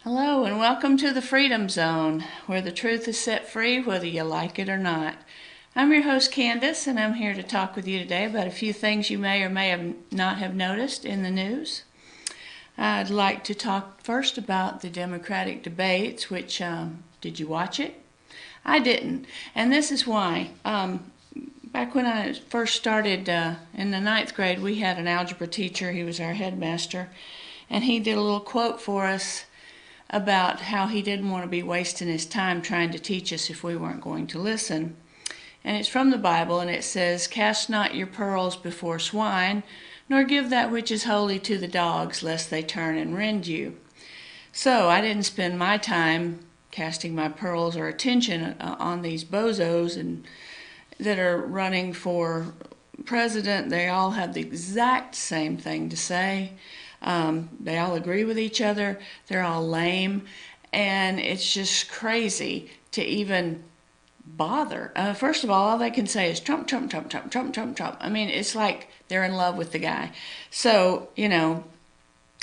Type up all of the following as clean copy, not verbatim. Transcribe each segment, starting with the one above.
Hello and welcome to the Freedom Zone, where the truth is set free whether you like it or not. I'm your host Candace, and I'm here to talk with you today about a few things you may or may have not have noticed in the news. I'd like to talk first about the Democratic debates, which, did you watch it? I didn't, and this is why. Back when I first started in the ninth grade, we had an algebra teacher. He was our headmaster, and he did a little quote for us about how he didn't want to be wasting his time trying to teach us if we weren't going to listen. And it's from the Bible, and it says, "Cast not your pearls before swine, nor give that which is holy to the dogs, lest they turn and rend you." So I didn't spend my time casting my pearls or attention on these bozos and that are running for president. They all have the exact same thing to say. They all agree with each other. They're all lame. And it's just crazy to even bother. First of all they can say is Trump, Trump, Trump, Trump, Trump, Trump, Trump. I mean, it's like they're in love with the guy. So,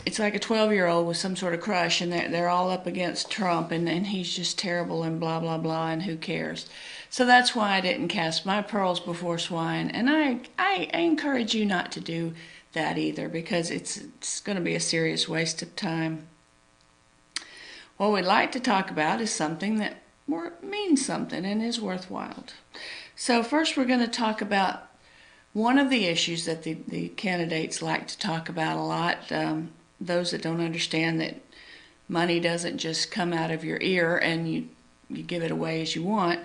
it's like a 12-year-old with some sort of crush, and they're all up against Trump, and he's just terrible and blah, blah, blah, and who cares? So that's why I didn't cast my pearls before swine, and I encourage you not to do that either, because it's going to be a serious waste of time. What we'd like to talk about is something that means something and is worthwhile. So first we're going to talk about one of the issues that the candidates like to talk about a lot. Those that don't understand that money doesn't just come out of your ear and you give it away as you want.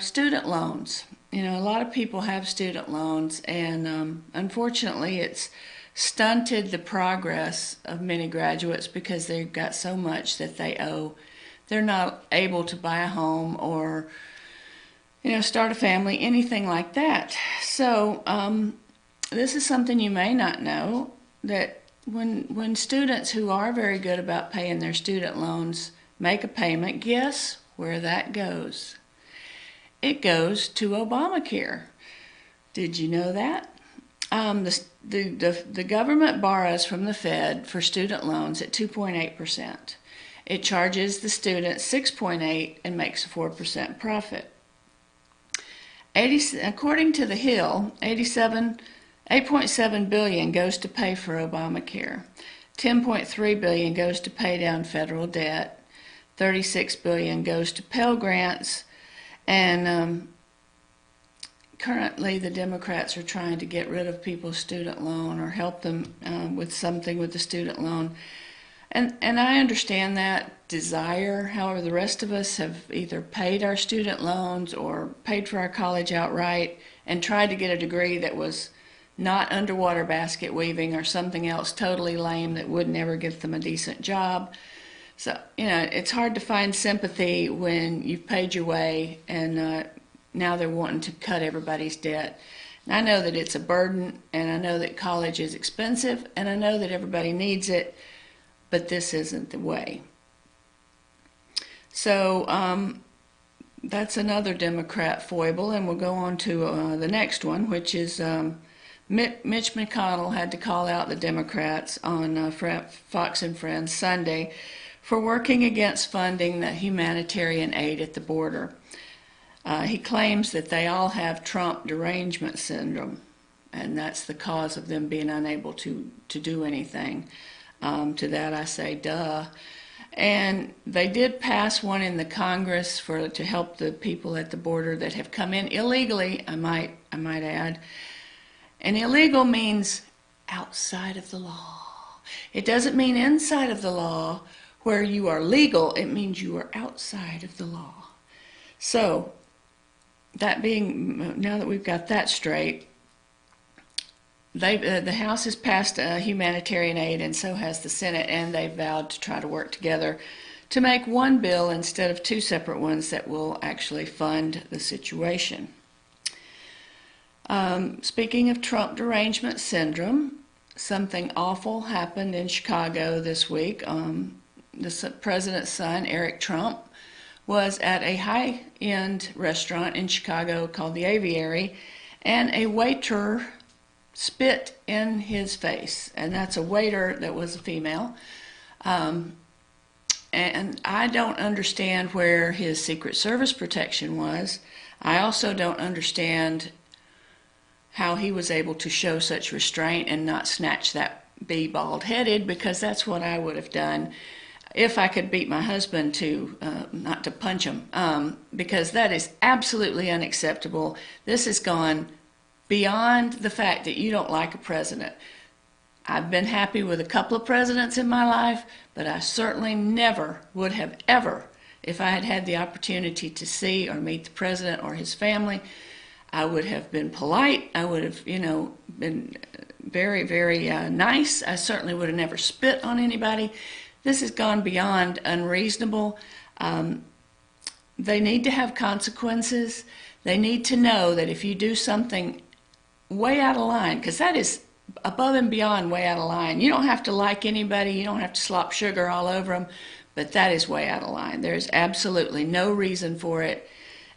Student loans. A lot of people have student loans, and unfortunately it's stunted the progress of many graduates because they've got so much that they owe. They're not able to buy a home or start a family, anything like that. So this is something you may not know, that when students who are very good about paying their student loans make a payment, guess where that goes? It goes to Obamacare. Did you know that? The government borrows from the Fed for student loans at 2.8%. It charges the student 6.8% and makes a 4% profit. According to The Hill, 8.7 billion goes to pay for Obamacare. 10.3 billion goes to pay down federal debt. 36 billion goes to Pell Grants, and currently the Democrats are trying to get rid of people's student loan or help them with something with the student loan. And I understand that desire. However, the rest of us have either paid our student loans or paid for our college outright and tried to get a degree that was not underwater basket weaving or something else totally lame that would never get them a decent job. So, it's hard to find sympathy when you've paid your way and now they're wanting to cut everybody's debt. And I know that it's a burden, and I know that college is expensive, and I know that everybody needs it, but this isn't the way. So that's another Democrat foible, and we'll go on to the next one, which is Mitch McConnell had to call out the Democrats on Fox and Friends Sunday for working against funding the humanitarian aid at the border. He claims that they all have Trump derangement syndrome, and that's the cause of them being unable to do anything. To that I say, duh. And they did pass one in the Congress to help the people at the border that have come in illegally, I might add. And illegal means outside of the law. It doesn't mean inside of the law where you are legal. It means you are outside of the law. So, now that we've got that straight, the House has passed humanitarian aid, and so has the Senate, and they've vowed to try to work together to make one bill instead of two separate ones that will actually fund the situation. Speaking of Trump derangement syndrome, something awful happened in Chicago this week. The president's son, Eric Trump, was at a high-end restaurant in Chicago called the Aviary, and a waiter spit in his face, and that's a waiter that was a female. And I don't understand where his Secret Service protection was. I also don't understand how he was able to show such restraint and not snatch that bee bald-headed, because that's what I would have done if I could beat my husband to, not to punch him, because that is absolutely unacceptable. This has gone beyond the fact that you don't like a president. I've been happy with a couple of presidents in my life, but I certainly never would have ever, if I had had the opportunity to see or meet the president or his family, I would have been polite. I would have, been very, very nice. I certainly would have never spit on anybody. This has gone beyond unreasonable. They need to have consequences. They need to know that if you do something way out of line, because that is above and beyond way out of line. You don't have to like anybody. You don't have to slop sugar all over them, but that is way out of line. There's absolutely no reason for it,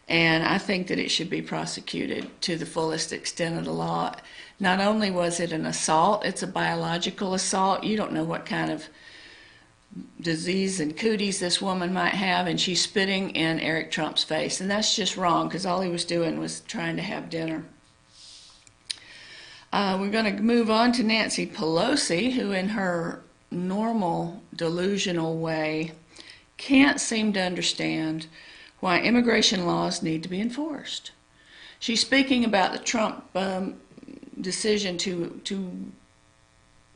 and I think that it should be prosecuted to the fullest extent of the law. Not only was it an assault, it's a biological assault. You don't know what kind of disease and cooties this woman might have, and she's spitting in Eric Trump's face, and that's just wrong, because all he was doing was trying to have dinner. We're going to move on to Nancy Pelosi, who in her normal delusional way can't seem to understand why immigration laws need to be enforced. She's speaking about the Trump decision to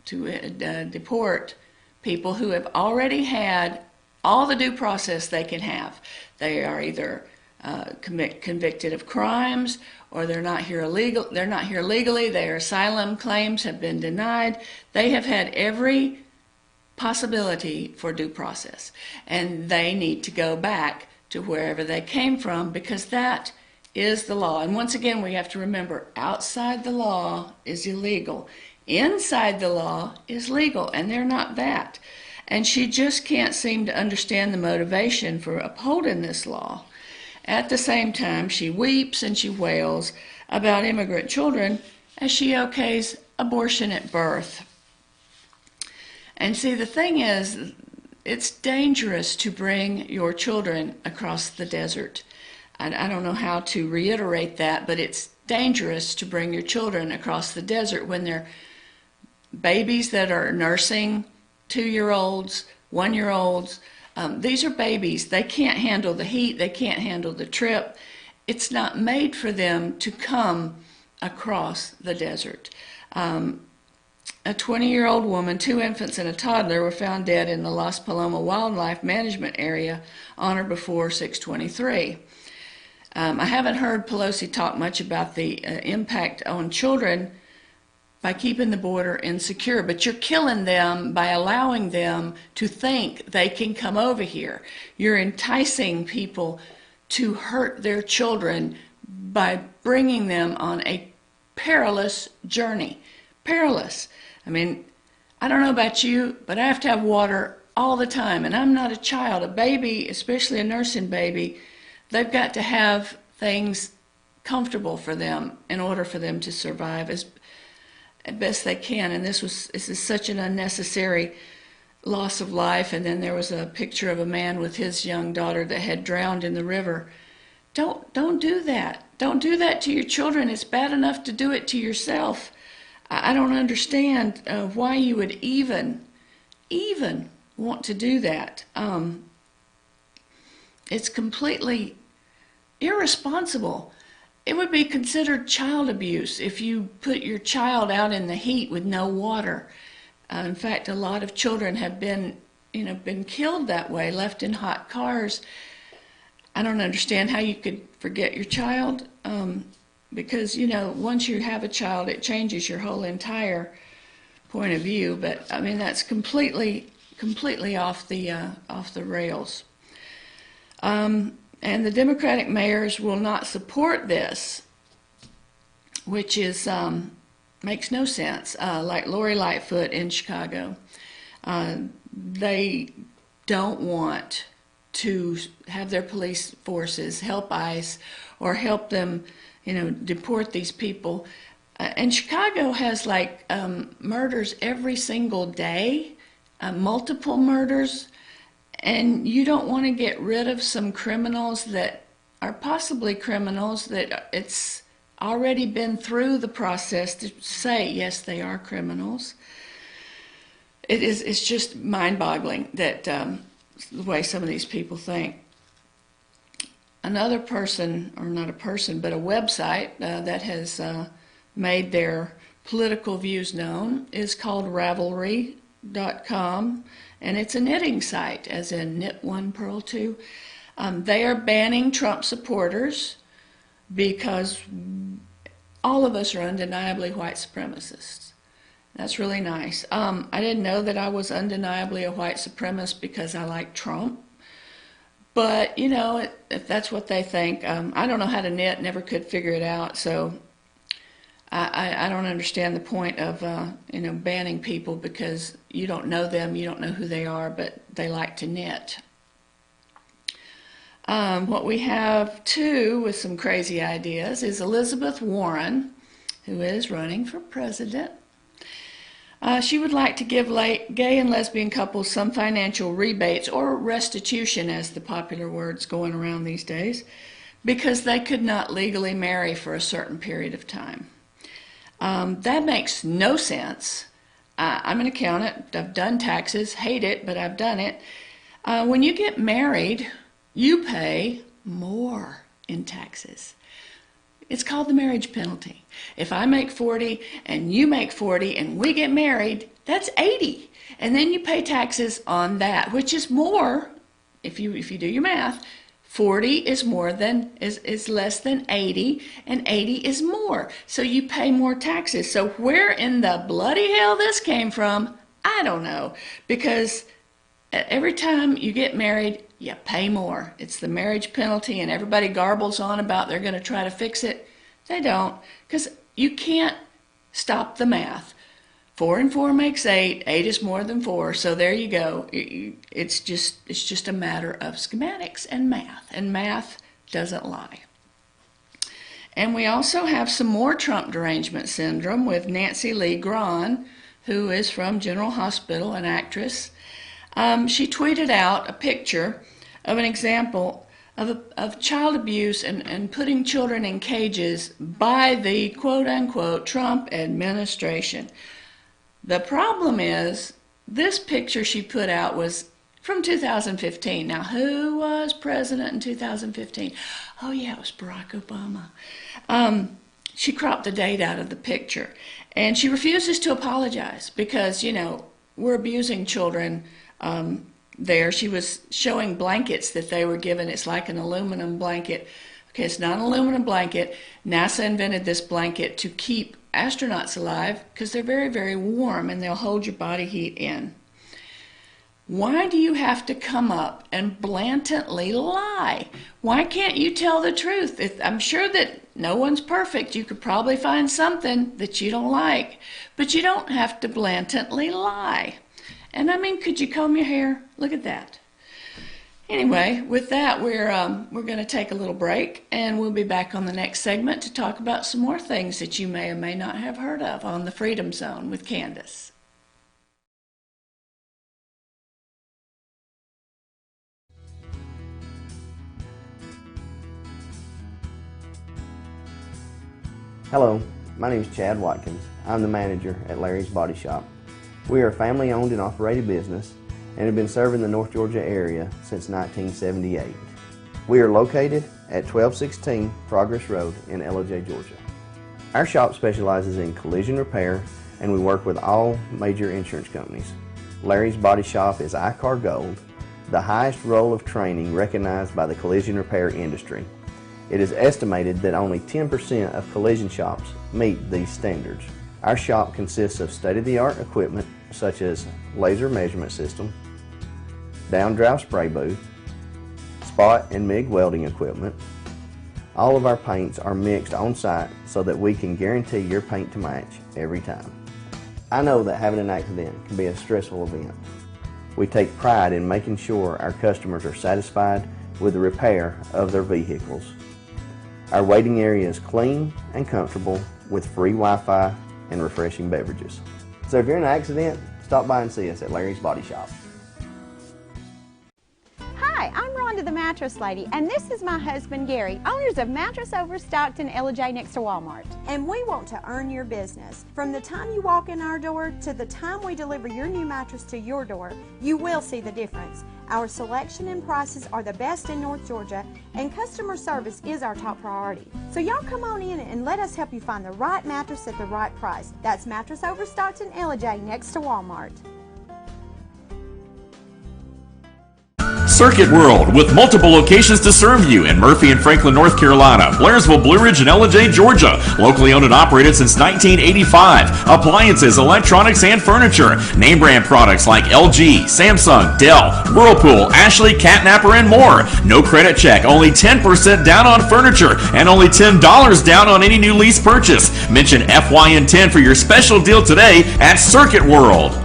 deport people who have already had all the due process they can have. They are either convicted of crimes, or they're not here illegal. They're not here legally. Their asylum claims have been denied. They have had every possibility for due process, and they need to go back to wherever they came from, because that is the law. And once again, we have to remember, outside the law is illegal. Inside the law is legal, and they're not that. And she just can't seem to understand the motivation for upholding this law. At the same time, she weeps and she wails about immigrant children as she okays abortion at birth. And see, the thing is, it's dangerous to bring your children across the desert. I don't know how to reiterate that, but it's dangerous to bring your children across the desert when they're babies that are nursing, 2-year-olds, 1-year-olds. These are babies. They can't handle the heat. They can't handle the trip. It's not made for them to come across the desert. A 20-year-old woman, 2 infants, and a toddler were found dead in the Las Paloma Wildlife Management Area on or before 6/23. I haven't heard Pelosi talk much about the impact on children by keeping the border insecure, but you're killing them by allowing them to think they can come over here. You're enticing people to hurt their children by bringing them on a perilous journey. Perilous. I mean, I don't know about you, but I have to have water all the time, and I'm not a child. A baby, especially a nursing baby, they've got to have things comfortable for them in order for them to survive as best they can. And this is such an unnecessary loss of life. And then there was a picture of a man with his young daughter that had drowned in the river. Don't do that. Don't do that to your children. It's bad enough to do it to yourself. I don't understand why you would even want to do that. It's completely irresponsible. It would be considered child abuse if you put your child out in the heat with no water. In fact, a lot of children have been killed that way, left in hot cars. I don't understand how you could forget your child, because once you have a child, it changes your whole entire point of view. But I mean, that's completely off the rails. And the Democratic mayors will not support this, which is makes no sense. Like Lori Lightfoot in Chicago, they don't want to have their police forces help ICE or help them, deport these people. And Chicago has murders every single day, multiple murders. And you don't want to get rid of some criminals that are possibly criminals that it's already been through the process to say, yes, they are criminals. It's just mind-boggling that the way some of these people think. Another person, or not a person, but a website that has made their political views known is called Ravelry.com, and it's a knitting site, as in knit one, purl two. They are banning Trump supporters because all of us are undeniably white supremacists. That's really nice. I didn't know that I was undeniably a white supremacist because I like Trump. But, you know, if that's what they think, I don't know how to knit, never could figure it out, so I don't understand the point of, banning people because you don't know them, you don't know who they are, but they like to knit. What we have, too, with some crazy ideas is Elizabeth Warren, who is running for president. She would like to give gay and lesbian couples some financial rebates or restitution, as the popular word's going around these days, because they could not legally marry for a certain period of time. That makes no sense. I'm an accountant. I've done taxes, hate it, but I've done it. When you get married, you pay more in taxes. It's called the marriage penalty. If I make 40 and you make 40 and we get married, that's 80. And then you pay taxes on that, which is more, if you do your math, 40 is less than 80, and 80 is more. So you pay more taxes. So where in the bloody hell this came from, I don't know. Because every time you get married, you pay more. It's the marriage penalty, and everybody garbles on about they're going to try to fix it. They don't, because you can't stop the math. 4 and 4 makes 8. 8 is more than 4. So there you go. It's just a matter of schematics and math doesn't lie. And we also have some more Trump derangement syndrome with Nancy Lee Grahn, who is from General Hospital, an actress. She tweeted out a picture of an example of child abuse and putting children in cages by the quote-unquote Trump administration. The problem is, this picture she put out was from 2015. Now, who was president in 2015? Oh, yeah, it was Barack Obama. She cropped the date out of the picture. And she refuses to apologize because, we're abusing children there. She was showing blankets that they were given. It's like an aluminum blanket. Okay, it's not an aluminum blanket. NASA invented this blanket to keep astronauts alive because they're very, very warm and they'll hold your body heat in. Why do you have to come up and blatantly lie? Why can't you tell the truth? I'm sure that no one's perfect. You could probably find something that you don't like, but you don't have to blatantly lie. And I mean, could you comb your hair? Look at that. Anyway, with that, we're going to take a little break, and we'll be back on the next segment to talk about some more things that you may or may not have heard of on the Freedom Zone with Candace. Hello, my name is Chad Watkins. I'm the manager at Larry's Body Shop. We are a family-owned and operated business and have been serving the North Georgia area since 1978. We are located at 1216 Progress Road in LOJ, Georgia. Our shop specializes in collision repair, and we work with all major insurance companies. Larry's Body Shop is ICAR Gold, the highest role of training recognized by the collision repair industry. It is estimated that only 10% of collision shops meet these standards. Our shop consists of state-of-the-art equipment such as laser measurement system, downdraft spray booth, spot and MIG welding equipment. All of our paints are mixed on site so that we can guarantee your paint to match every time. I know that having an accident can be a stressful event. We take pride in making sure our customers are satisfied with the repair of their vehicles. Our waiting area is clean and comfortable with free Wi-Fi and refreshing beverages. So if you're in an accident, stop by and see us at Larry's Body Shop. Mattress Lady, and this is my husband Gary, owners of Mattress Overstocked and LJ next to Walmart. And we want to earn your business. From the time you walk in our door to the time we deliver your new mattress to your door, you will see the difference. Our selection and prices are the best in North Georgia, and customer service is our top priority. So y'all come on in and let us help you find the right mattress at the right price. That's Mattress Overstocked and LJ next to Walmart. Circuit World, with multiple locations to serve you in Murphy and Franklin, North Carolina, Blairsville, Blue Ridge, and Ellijay, Georgia. Locally owned and operated since 1985. Appliances, electronics, and furniture. Name brand products like LG, Samsung, Dell, Whirlpool, Ashley, Catnapper, and more. No credit check, only 10% down on furniture, and only $10 down on any new lease purchase. Mention FYN10 for your special deal today at Circuit World.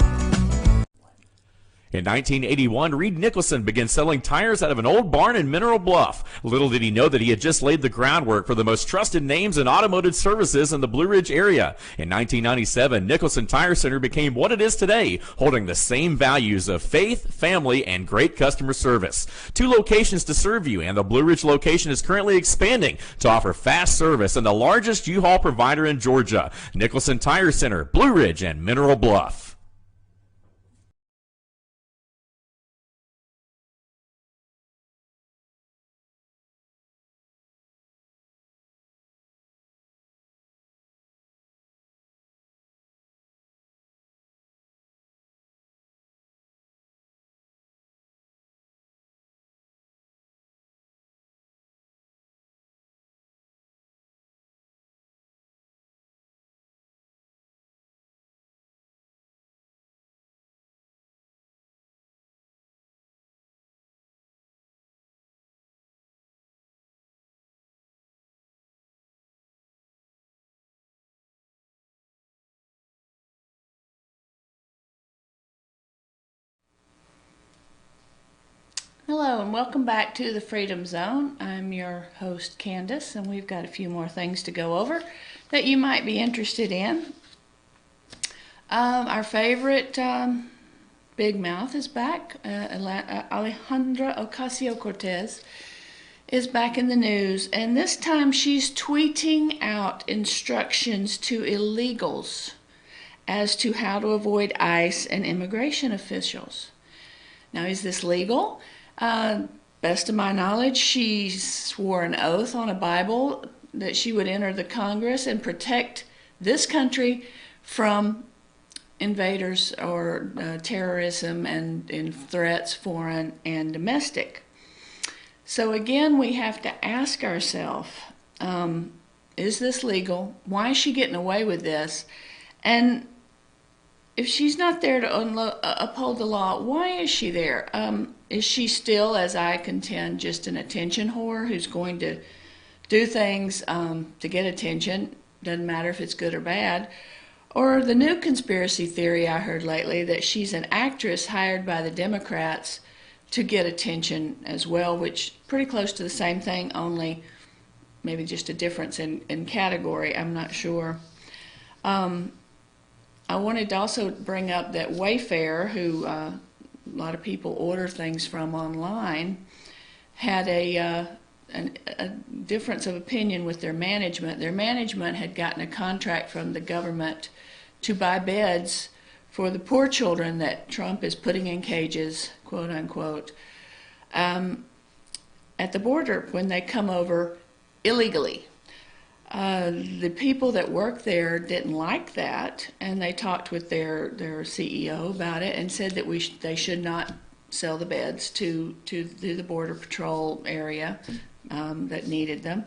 In 1981, Reed Nicholson began selling tires out of an old barn in Mineral Bluff. Little did he know that he had just laid the groundwork for the most trusted names in automotive services in the Blue Ridge area. In 1997, Nicholson Tire Center became what it is today, holding the same values of faith, family, and great customer service. 2 locations to serve you, and the Blue Ridge location is currently expanding to offer fast service and the largest U-Haul provider in Georgia. Nicholson Tire Center, Blue Ridge, and Mineral Bluff. Hello and welcome back to the Freedom Zone. I'm your host Candace, and we've got a few more things to go over that you might be interested in. Our favorite big mouth is back. Alejandra Ocasio-Cortez is back in the news, and this time she's tweeting out instructions to illegals as to how to avoid ICE and immigration officials. Now, is this legal? Best of my knowledge, she swore an oath on a Bible that she would enter the Congress and protect this country from invaders or terrorism and threats, foreign and domestic. So again, we have to ask ourselves, is this legal? Why is she getting away with this? And if she's not there to uphold the law, why is she there? Is she still, as I contend, just an attention whore who's going to do things to get attention? Doesn't matter if it's good or bad. Or the new conspiracy theory I heard lately that she's an actress hired by the Democrats to get attention as well, which pretty close to the same thing, only maybe just a difference in category. I'm not sure. I wanted to also bring up that Wayfair, who a lot of people order things from online, had a difference of opinion with their management. Their management had gotten a contract from the government to buy beds for the poor children that Trump is putting in cages, quote unquote, at the border when they come over illegally. The people that work there didn't like that, and they talked with their CEO about it and said that they should not sell the beds to the Border Patrol area that needed them.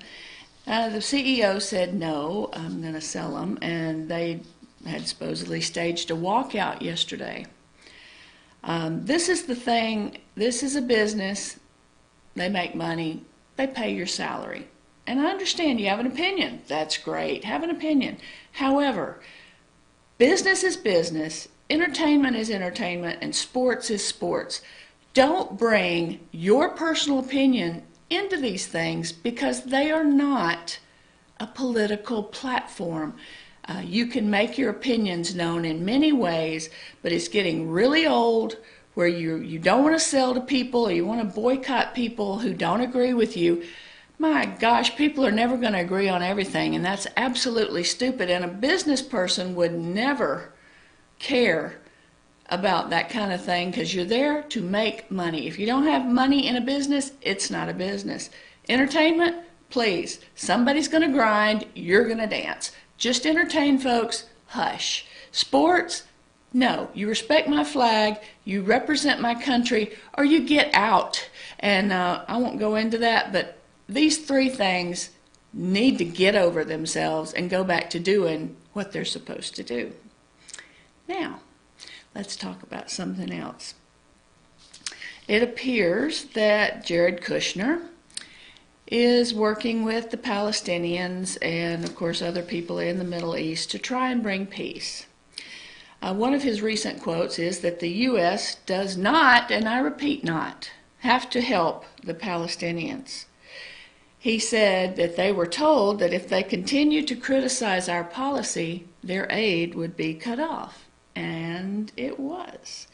The CEO said, no, I'm going to sell them, and they had supposedly staged a walkout yesterday. This is the thing. This is a business. They make money. They pay your salary. And I understand you have an opinion. That's great. Have an opinion. However, business is business, entertainment is entertainment, and sports is sports. Don't bring your personal opinion into these things because they are not a political platform. You can make your opinions known in many ways, but it's getting really old, where you don't want to sell to people, or you want to boycott people who don't agree with you. My gosh, people are never going to agree on everything, and that's absolutely stupid. And a business person would never care about that kind of thing, because you're there to make money. If you don't have money in a business, it's not a business. Entertainment, please. Somebody's going to grind, you're going to dance. Just entertain folks, hush. Sports, no. You respect my flag, you represent my country, or you get out. And I won't go into that, but these three things need to get over themselves and go back to doing what they're supposed to do. Now, let's talk about something else. It appears that Jared Kushner is working with the Palestinians and, of course, other people in the Middle East to try and bring peace. One of his recent quotes is that the U.S. does not, and I repeat not, have to help the Palestinians. He said that they were told that if they continued to criticize our policy, their aid would be cut off. And it was.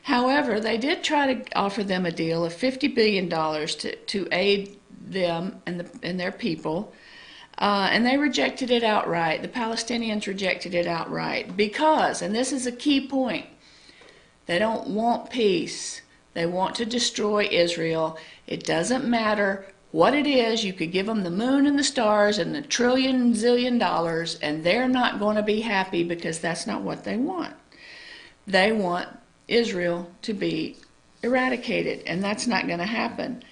However, they did try to offer them a deal of $50 billion to aid them and their people, and they rejected it outright. The Palestinians rejected it outright because, and this is a key point, they don't want peace. They want to destroy Israel. It doesn't matter what it is. You could give them the moon and the stars and the trillion zillion dollars, and they're not going to be happy, because that's not what they want. They want Israel to be eradicated, and that's not going to happen.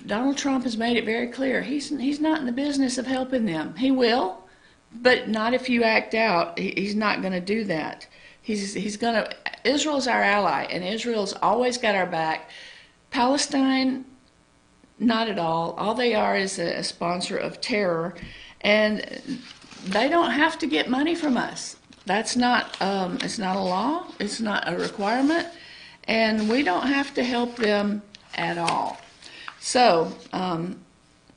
Donald Trump has made it very clear he's not in the business of helping them. He will, but not if you act out. He's not going to do that. He's going to. Israel's our ally, and Israel's always got our back. Palestine, not at all. All they are is a sponsor of terror, and they don't have to get money from us. That's not. It's not a law. It's not a requirement, and we don't have to help them at all. So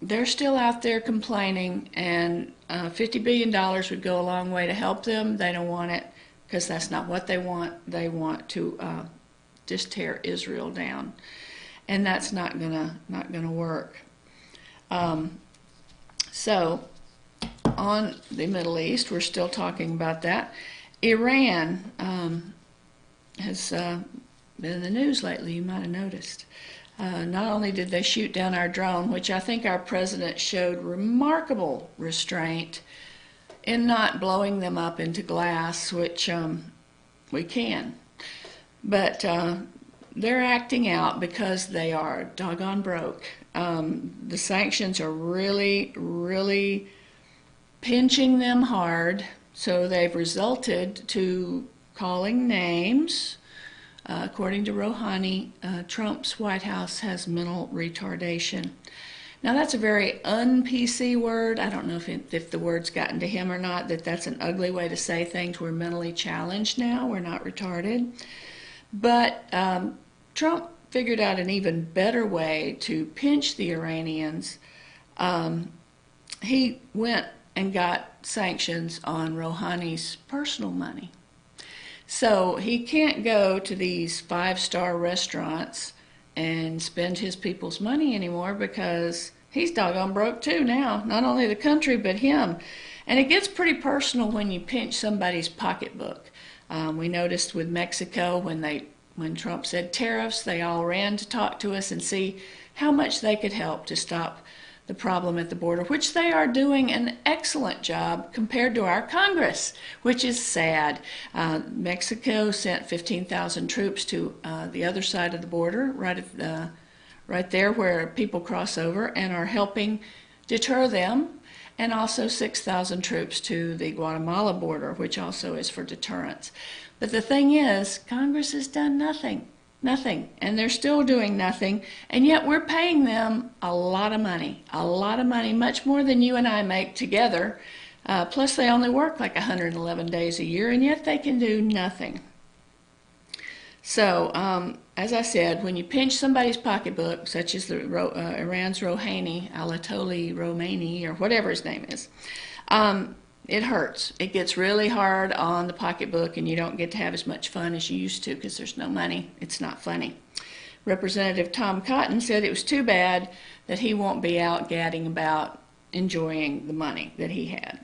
they're still out there complaining, and $50 billion would go a long way to help them. They don't want it, because that's not what they want. They want to just tear Israel down, and that's not gonna work. So on the Middle East, we're still talking about that. Iran has been in the news lately. You might have noticed. Not only did they shoot down our drone, which I think our president showed remarkable restraint in not blowing them up into glass, which we can. But they're acting out because they are doggone broke. The sanctions are really, really pinching them hard, so they've resulted to calling names. According to Rouhani, Trump's White House has mental retardation. Now, that's a very un-PC word. I don't know if the word's gotten to him or not, that's an ugly way to say things. We're mentally challenged now. We're not retarded. But Trump figured out an even better way to pinch the Iranians. He went and got sanctions on Rouhani's personal money. So he can't go to these five-star restaurants and spend his people's money anymore, because he's doggone broke too now. Not only the country, but him. And it gets pretty personal when you pinch somebody's pocketbook. We noticed with Mexico, when Trump said tariffs, they all ran to talk to us and see how much they could help to stop the problem at the border, which they are doing an excellent job compared to our Congress, which is sad. Mexico sent 15,000 troops to the other side of the border, right there where people cross over, and are helping deter them, and also 6,000 troops to the Guatemala border, which also is for deterrence. But the thing is, Congress has done nothing. Nothing. And they're still doing nothing. And yet we're paying them a lot of money, much more than you and I make together. Plus they only work like 111 days a year, and yet they can do nothing. So, as I said, when you pinch somebody's pocketbook, such as Iran's Rouhani, Ayatollah Khomeini, or whatever his name is, it hurts. It gets really hard on the pocketbook, and you don't get to have as much fun as you used to because there's no money. It's not funny. Representative Tom Cotton said it was too bad that he won't be out gadding about enjoying the money that he had.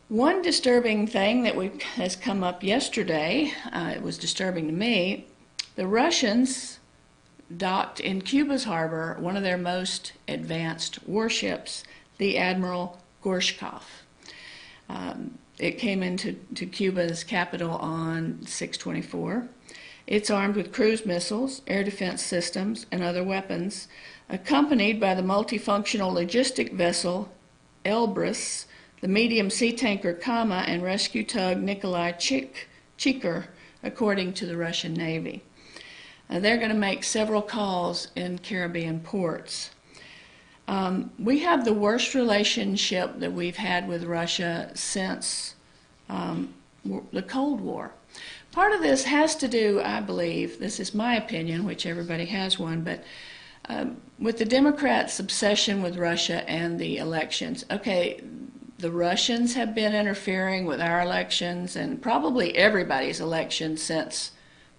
One disturbing thing that has come up yesterday, it was disturbing to me, the Russians docked in Cuba's harbor one of their most advanced warships, the Admiral Gorshkov. It came into Cuba's capital on 6/24. It's armed with cruise missiles, air defense systems, and other weapons, accompanied by the multifunctional logistic vessel Elbrus, the medium sea tanker Kama, and rescue tug Nikolai Chiker, according to the Russian Navy. They're going to make several calls in Caribbean ports. We have the worst relationship that we've had with Russia since the Cold War. Part of this has to do, I believe, this is my opinion, which everybody has one, but with the Democrats' obsession with Russia and the elections. Okay, the Russians have been interfering with our elections and probably everybody's elections since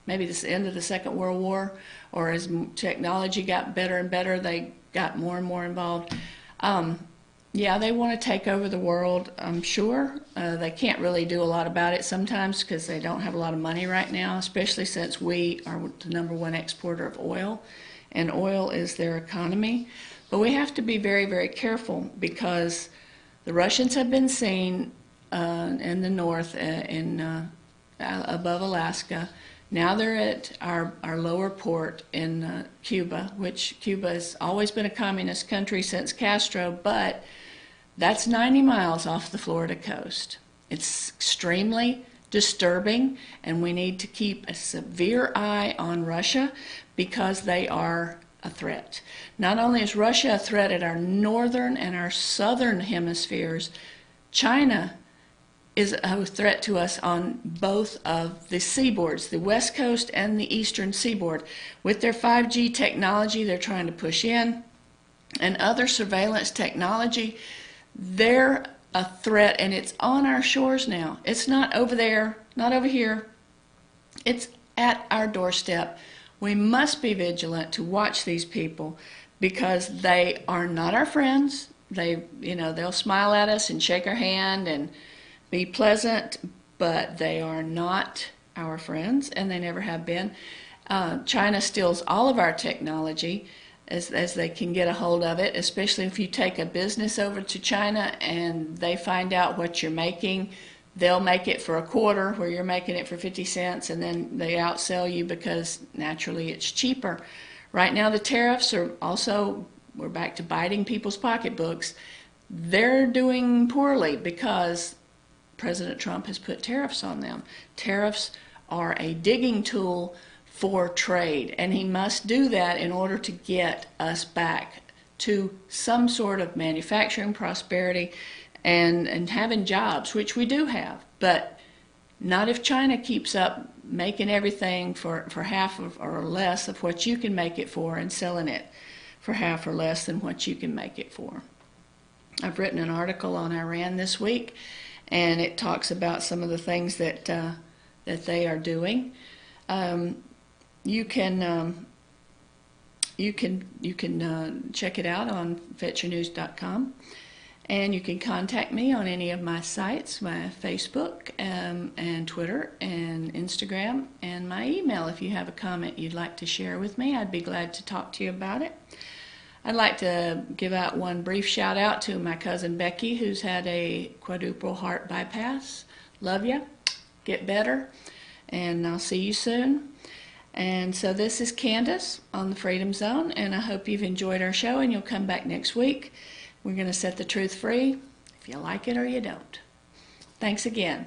maybe the end of the Second World War, or as technology got better and better, they got more and more involved. Yeah, they want to take over the world, I'm sure. They can't really do a lot about it sometimes because they don't have a lot of money right now, especially since we are the #1 exporter of oil, and oil is their economy. But we have to be very, very careful because the Russians have been seen in the north, above Alaska. Now they're at our lower port in Cuba, which Cuba has always been a communist country since Castro, but that's 90 miles off the Florida coast. It's extremely disturbing, and we need to keep a severe eye on Russia because they are a threat. Not only is Russia a threat at our northern and our southern hemispheres, China is a threat to us on both of the seaboards, the west coast and the eastern seaboard. With their 5G technology they're trying to push in and other surveillance technology, they're a threat, and it's on our shores now. It's not over there, not over here. It's at our doorstep. We must be vigilant to watch these people because they are not our friends. They'll smile at us and shake our hand and be pleasant, but they are not our friends, and they never have been. China steals all of our technology as they can get a hold of it, especially if you take a business over to China and they find out what you're making. They'll make it for a quarter where you're making it for 50 cents, and then they outsell you because naturally it's cheaper. Right now the tariffs are also, we're back to biting people's pocketbooks. They're doing poorly because President Trump has put tariffs on them. Tariffs are a digging tool for trade, and he must do that in order to get us back to some sort of manufacturing prosperity and having jobs, which we do have, but not if China keeps up making everything for half or less of what you can make it for and selling it for half or less than what you can make it for. I've written an article on Iran this week, and it talks about some of the things that they are doing. You can check it out on fetchernews.com, and you can contact me on any of my sites, my Facebook and Twitter and Instagram, and my email. If you have a comment you'd like to share with me, I'd be glad to talk to you about it. I'd like to give out one brief shout out to my cousin Becky, who's had a quadruple heart bypass. Love you. Get better, and I'll see you soon. And so this is Candace on the Freedom Zone, and I hope you've enjoyed our show and you'll come back next week. We're going to set the truth free, if you like it or you don't. Thanks again.